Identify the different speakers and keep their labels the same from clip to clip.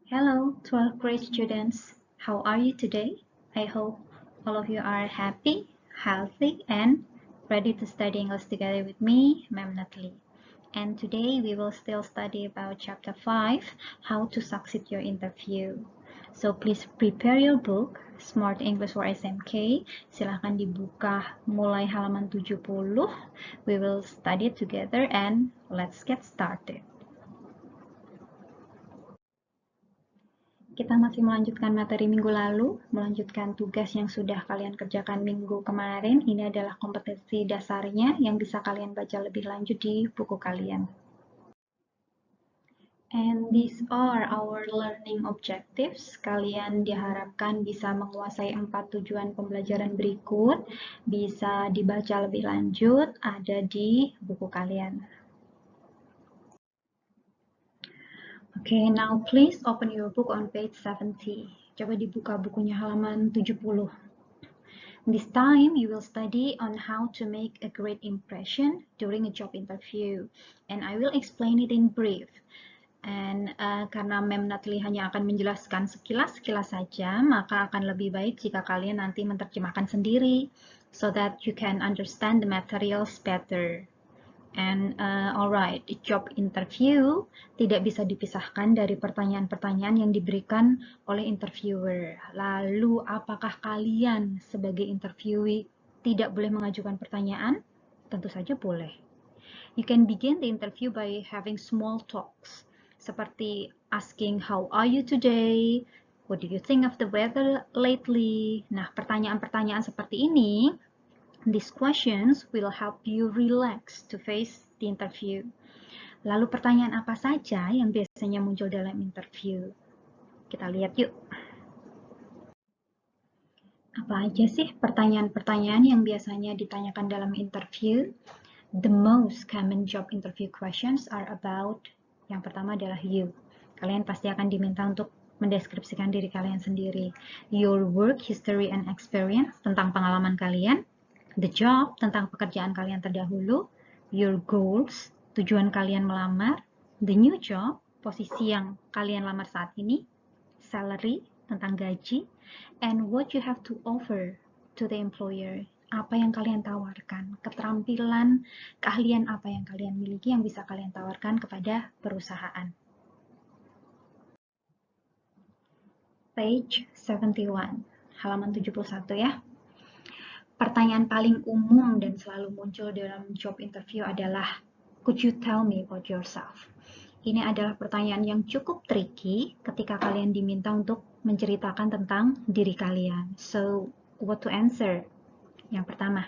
Speaker 1: Hello, 12th grade students. How are you today? I hope all of you are happy, healthy, and ready to study English together with me, Ma'am Natalie. And today we will still study about chapter 5, how to succeed your interview. So please prepare your book, Smart English for SMK. Silahkan dibuka mulai halaman 70. We will study it together and let's get started. Kita masih melanjutkan materi minggu lalu, melanjutkan tugas yang sudah kalian kerjakan minggu kemarin. Ini adalah kompetensi dasarnya yang bisa kalian baca lebih lanjut di buku kalian. And these are our learning objectives. Kalian diharapkan bisa menguasai 4 tujuan pembelajaran berikut, bisa dibaca lebih lanjut, ada di buku kalian. Okay, now please open your book on page 70. Coba dibuka bukunya halaman 70. This time you will study on how to make a great impression during a job interview. And I will explain it in brief. And karena Ma'am Natalie hanya akan menjelaskan sekilas-sekilas saja, maka akan lebih baik jika kalian nanti menerjemahkan sendiri, so that you can understand the materials better. And alright, job interview tidak bisa dipisahkan dari pertanyaan-pertanyaan yang diberikan oleh interviewer. Lalu, apakah kalian sebagai interviewee tidak boleh mengajukan pertanyaan? Tentu saja boleh. You can begin the interview by having small talks, seperti asking, how are you today? What do you think of the weather lately? Nah, pertanyaan-pertanyaan seperti ini, these questions will help you relax to face the interview. Lalu pertanyaan apa saja yang biasanya muncul dalam interview? Kita lihat yuk. Apa aja sih pertanyaan-pertanyaan yang biasanya ditanyakan dalam interview? The most common job interview questions are about, yang pertama adalah you. Kalian pasti akan diminta untuk mendeskripsikan diri kalian sendiri. Your work history and experience, tentang pengalaman kalian. The job, tentang pekerjaan kalian terdahulu. Your goals, tujuan kalian melamar. The new job, posisi yang kalian lamar saat ini. Salary, tentang gaji. And what you have to offer to the employer, apa yang kalian tawarkan, keterampilan, keahlian apa yang kalian miliki yang bisa kalian tawarkan kepada perusahaan. Page 71, halaman 71 ya. Pertanyaan paling umum dan selalu muncul dalam job interview adalah, could you tell me about yourself? Ini adalah pertanyaan yang cukup tricky ketika kalian diminta untuk menceritakan tentang diri kalian. So, what to answer? Yang pertama,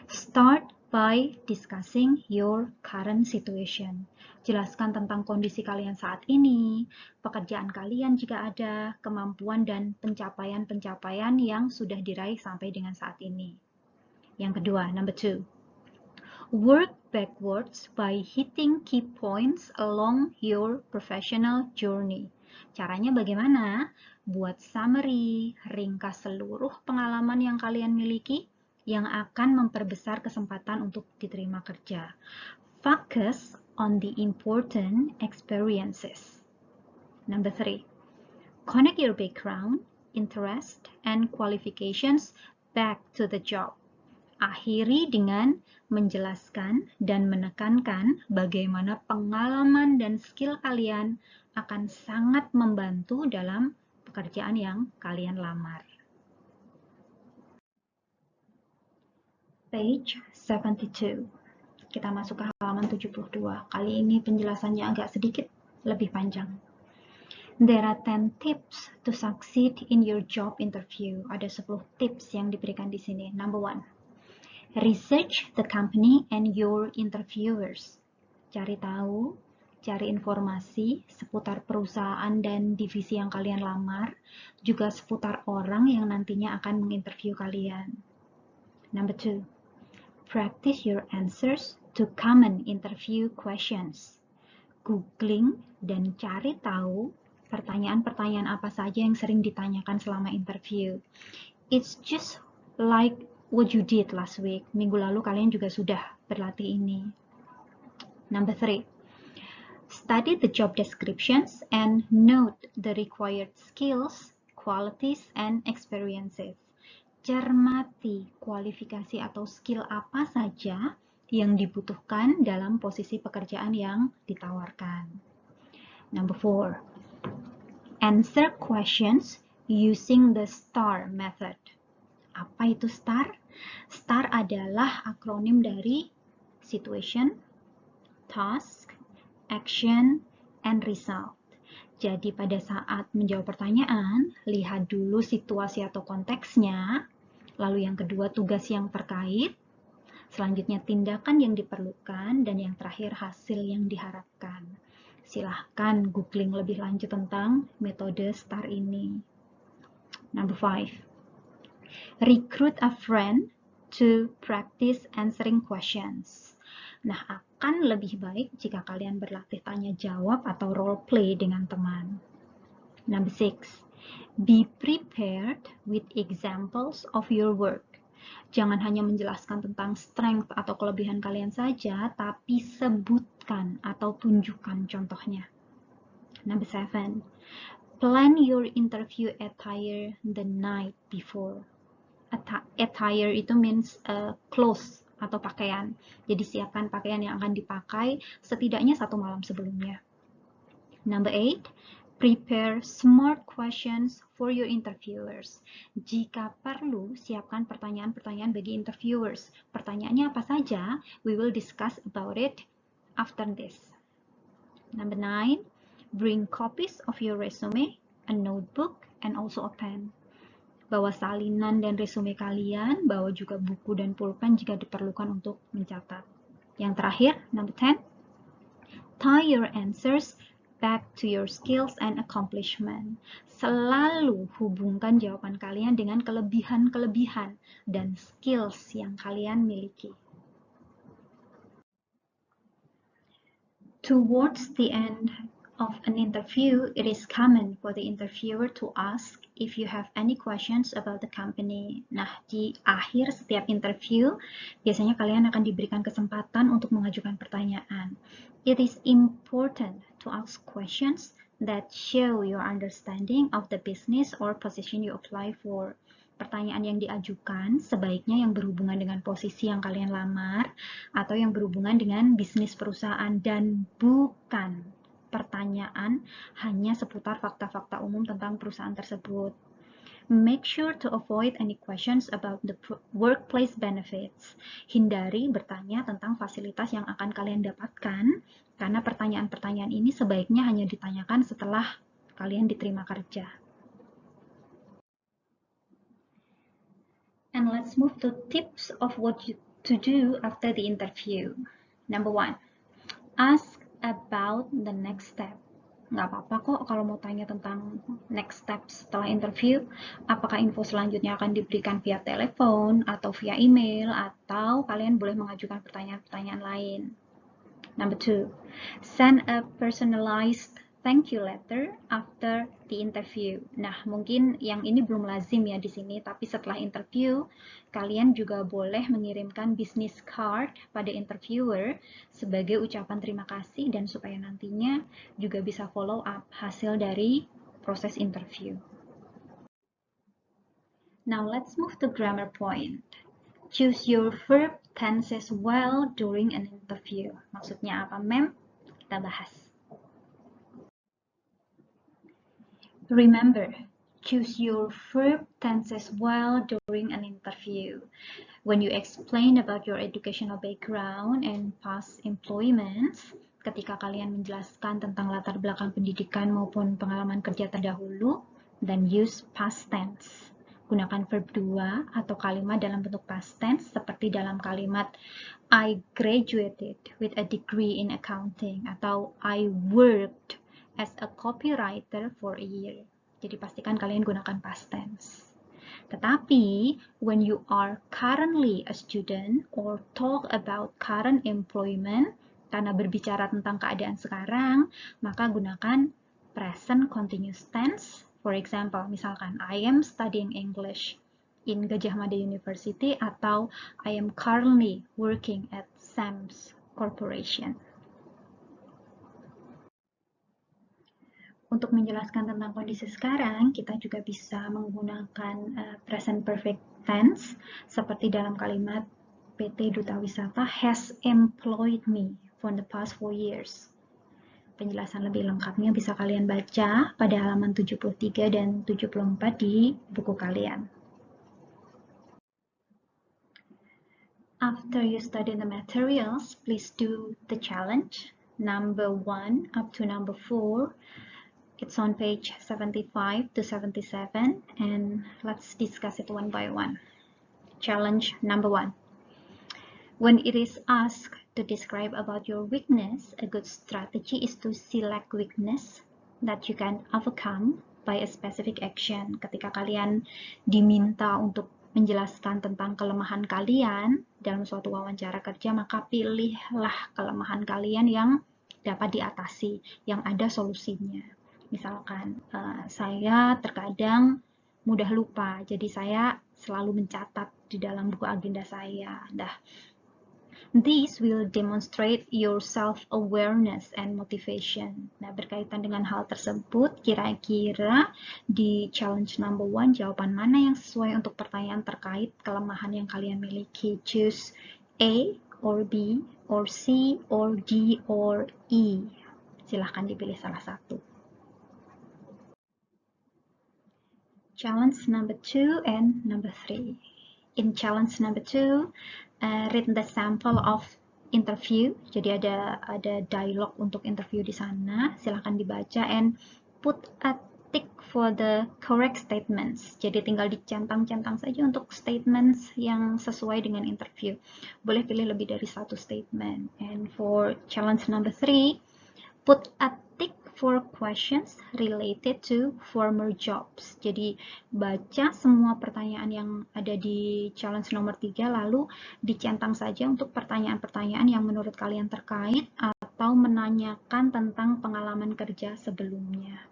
Speaker 1: start by discussing your current situation. Jelaskan tentang kondisi kalian saat ini, pekerjaan kalian jika ada, kemampuan dan pencapaian-pencapaian yang sudah diraih sampai dengan saat ini. Yang kedua, number 2. Work backwards by hitting key points along your professional journey. Caranya bagaimana? Buat summary, ringkas seluruh pengalaman yang kalian miliki yang akan memperbesar kesempatan untuk diterima kerja. Focus on the important experiences. Number 3. Connect your background, interest, and qualifications back to the job. Akhiri dengan menjelaskan dan menekankan bagaimana pengalaman dan skill kalian akan sangat membantu dalam pekerjaan yang kalian lamar. Page 72. Kita masuk ke halaman 72. Kali ini penjelasannya agak sedikit lebih panjang. There are 10 tips to succeed in your job interview. Ada 10 tips yang diberikan di sini. Number 1. Research the company and your interviewers. Cari tahu, cari informasi seputar perusahaan dan divisi yang kalian lamar, juga seputar orang yang nantinya akan menginterview kalian. Number 2. Practice your answers to common interview questions. Googling dan cari tahu pertanyaan-pertanyaan apa saja yang sering ditanyakan selama interview. It's just like what you did last week. Minggu lalu kalian juga sudah berlatih ini. Number 3. Study the job descriptions and note the required skills, qualities, and experiences. Cermati kualifikasi atau skill apa saja yang dibutuhkan dalam posisi pekerjaan yang ditawarkan. Number 4. Answer questions using the STAR method. Apa itu STAR? STAR adalah akronim dari situation, task, action, and result. Jadi pada saat menjawab pertanyaan, lihat dulu situasi atau konteksnya, lalu yang kedua tugas yang terkait, selanjutnya tindakan yang diperlukan, dan yang terakhir hasil yang diharapkan. Silahkan googling lebih lanjut tentang metode STAR ini. Number 5. Recruit a friend to practice answering questions. Nah, akan lebih baik jika kalian berlatih tanya jawab atau role play dengan teman. Number 6. Be prepared with examples of your work. Jangan hanya menjelaskan tentang strength atau kelebihan kalian saja, tapi sebutkan atau tunjukkan contohnya. Number 7. Plan your interview attire the night before. Attire itu means clothes atau pakaian. Jadi siapkan pakaian yang akan dipakai setidaknya 1 malam sebelumnya. Number 8. Prepare smart questions for your interviewers. Jika perlu, siapkan pertanyaan-pertanyaan bagi interviewers. Pertanyaannya apa saja? We will discuss about it after this. Number 9. Bring copies of your resume, a notebook, and also a pen. Bawa salinan dan resume kalian, bawa juga buku dan pulpen jika diperlukan untuk mencatat. Yang terakhir, number 10. Tie your answers back to your skills and accomplishment. Selalu hubungkan jawaban kalian dengan kelebihan-kelebihan dan skills yang kalian miliki. Towards the end of an interview, it is common for the interviewer to ask if you have any questions about the company. Nah, di akhir setiap interview, biasanya kalian akan diberikan kesempatan untuk mengajukan pertanyaan. It is important to ask questions that show your understanding of the business or position you apply for. Pertanyaan yang diajukan sebaiknya yang berhubungan dengan posisi yang kalian lamar atau yang berhubungan dengan bisnis perusahaan dan bukan pertanyaan hanya seputar fakta-fakta umum tentang perusahaan tersebut. Make sure to avoid any questions about the workplace benefits. Hindari bertanya tentang fasilitas yang akan kalian dapatkan, karena pertanyaan-pertanyaan ini sebaiknya hanya ditanyakan setelah kalian diterima kerja. And let's move to tips of what to do after the interview. Number 1, ask about the next step. Nggak apa-apa kok kalau mau tanya tentang next step setelah interview. Apakah info selanjutnya akan diberikan via telepon atau via email, atau kalian boleh mengajukan pertanyaan-pertanyaan lain. Number 2, send a personalized thank you letter after the interview. Nah, mungkin yang ini belum lazim ya di sini, tapi setelah interview, kalian juga boleh mengirimkan business card pada interviewer sebagai ucapan terima kasih dan supaya nantinya juga bisa follow up hasil dari proses interview. Now let's move to grammar point. Choose your verb tenses well during an interview. Maksudnya apa, Mem? Kita bahas. Remember, choose your verb tenses well during an interview. When you explain about your educational background and past employments, ketika kalian menjelaskan tentang latar belakang pendidikan maupun pengalaman kerja terdahulu, then use past tense. Gunakan verb 2 atau kalimat dalam bentuk past tense seperti dalam kalimat I graduated with a degree in accounting atau I worked as a copywriter for a year. Jadi pastikan kalian gunakan past tense. Tetapi, when you are currently a student or talk about current employment, karena berbicara tentang keadaan sekarang, maka gunakan present continuous tense. For example, misalkan, I am studying English in Gajah Mada University atau I am currently working at Sams Corporation. Untuk menjelaskan tentang kondisi sekarang, kita juga bisa menggunakan present perfect tense, seperti dalam kalimat PT Duta Wisata has employed me for the past 4 years. Penjelasan lebih lengkapnya bisa kalian baca pada halaman 73 dan 74 di buku kalian. After you study the materials, please do the challenge number 1 up to number 4. It's on page 75 to 77, and let's discuss it one by one. Challenge number 1. When it is asked to describe about your weakness, a good strategy is to select weakness that you can overcome by a specific action. Ketika kalian diminta untuk menjelaskan tentang kelemahan kalian dalam suatu wawancara kerja, maka pilihlah kelemahan kalian yang dapat diatasi, yang ada solusinya. Misalkan, saya terkadang mudah lupa, jadi saya selalu mencatat di dalam buku agenda saya. This will demonstrate your self-awareness and motivation. Nah, berkaitan dengan hal tersebut, kira-kira di challenge number 1, jawaban mana yang sesuai untuk pertanyaan terkait kelemahan yang kalian miliki? Choose A or B or C or D or E. Silahkan dipilih salah satu. Challenge number 2 and number 3. In challenge number 2, read the sample of interview. Jadi ada dialog untuk interview di sana. Silahkan dibaca and put a tick for the correct statements. Jadi tinggal dicentang-centang saja untuk statements yang sesuai dengan interview. Boleh pilih lebih dari satu statement. And for challenge number 3, put a tick for questions related to former jobs. Jadi baca semua pertanyaan yang ada di challenge nomor 3, lalu dicentang saja untuk pertanyaan-pertanyaan yang menurut kalian terkait atau menanyakan tentang pengalaman kerja sebelumnya.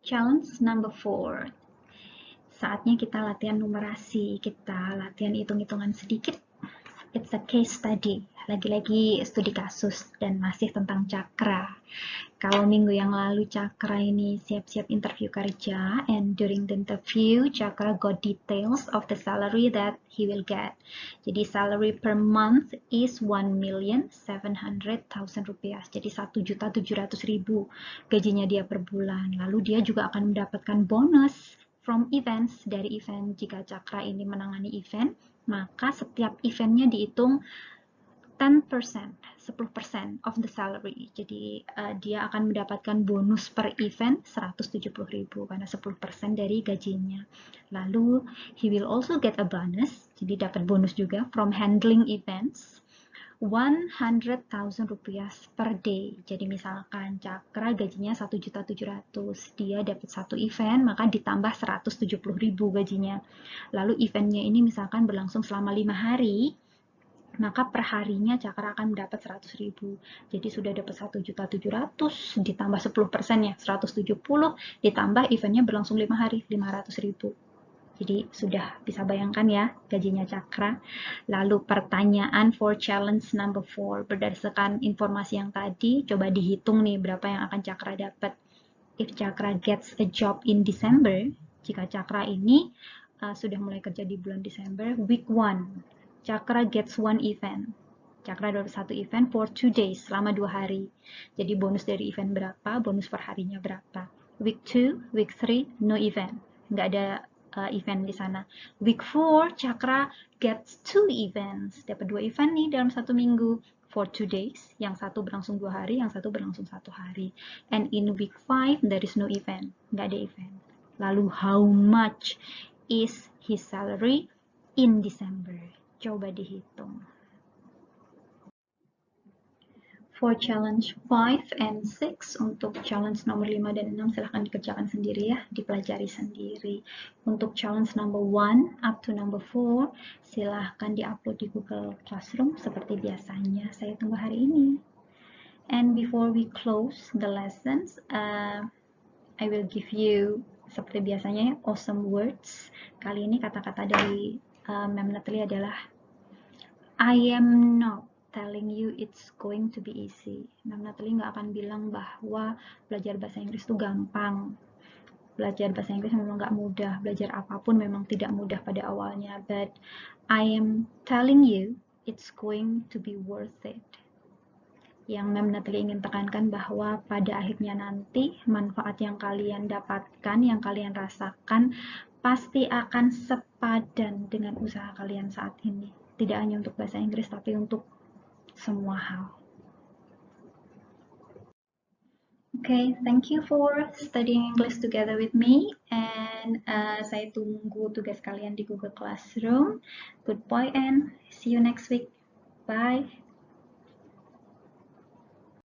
Speaker 1: Challenge number 4. Saatnya kita latihan numerasi, kita latihan hitung-hitungan sedikit. It's a case study, lagi-lagi studi kasus dan masih tentang Cakra. Kalau minggu yang lalu Cakra ini siap-siap interview kerja, and during the interview Cakra got details of the salary that he will get. Jadi salary per month is 1.700.000 rupiah, jadi 1.700.000 gajinya dia per bulan. Lalu dia juga akan mendapatkan bonus from events, dari event. Jika Cakra ini menangani event, maka setiap eventnya dihitung 10% of the salary. Jadi dia akan mendapatkan bonus per event 170.000 karena 10% dari gajinya. Lalu he will also get a bonus, jadi dapat bonus juga from handling events 100.000 rupiah per day. Jadi misalkan Cakra gajinya 1.700.000, dia dapat satu event, maka ditambah 170.000 gajinya. Lalu eventnya ini misalkan berlangsung selama 5 hari, maka per harinya Cakra akan mendapat 100.000. Jadi sudah dapat 1.700.000 ditambah 10% ya, 170, ditambah eventnya berlangsung 5 hari, 500.000. Jadi sudah bisa bayangkan ya gajinya Cakra. Lalu pertanyaan for challenge number 4. Berdasarkan informasi yang tadi, coba dihitung nih berapa yang akan Cakra dapat. If Cakra gets a job in December, jika Cakra ini sudah mulai kerja di bulan Desember, week 1, Cakra gets one event. Cakra dapat satu event for 2 days, selama 2 hari. Jadi bonus dari event berapa, bonus per harinya berapa. Week 2, week 3, no event. Nggak ada event di sana. Week 4, Cakra gets 2 events. Dapat 2 event nih dalam satu minggu for 2 days. Yang satu berlangsung 2 hari, yang satu berlangsung 1 hari. And in week 5, there is no event. Nggak ada event. Lalu how much is his salary in December? Coba dihitung. For challenge 5 and 6, untuk challenge nomor 5 dan 6 silahkan dikerjakan sendiri ya, dipelajari sendiri. Untuk challenge number 1 up to number 4, silahkan diupload di Google Classroom seperti biasanya. Saya tunggu hari ini. And before we close the lessons, I will give you seperti biasanya ya, awesome words. Kali ini kata-kata dari Ma'am Natalie adalah I am not telling you it's going to be easy. Ma'am Natalie nggak akan bilang bahwa belajar bahasa Inggris itu gampang. Belajar bahasa Inggris memang nggak mudah. Belajar apapun memang tidak mudah pada awalnya. But I am telling you it's going to be worth it. Yang Ma'am Natalie ingin tekankan bahwa pada akhirnya nanti manfaat yang kalian dapatkan, yang kalian rasakan, pasti akan sepadan dengan usaha kalian saat ini. Tidak hanya untuk bahasa Inggris, tapi untuk semua hal. Okay, thank you for studying English together with me. And saya tunggu tugas kalian di Google Classroom. Goodbye and see you next week. Bye.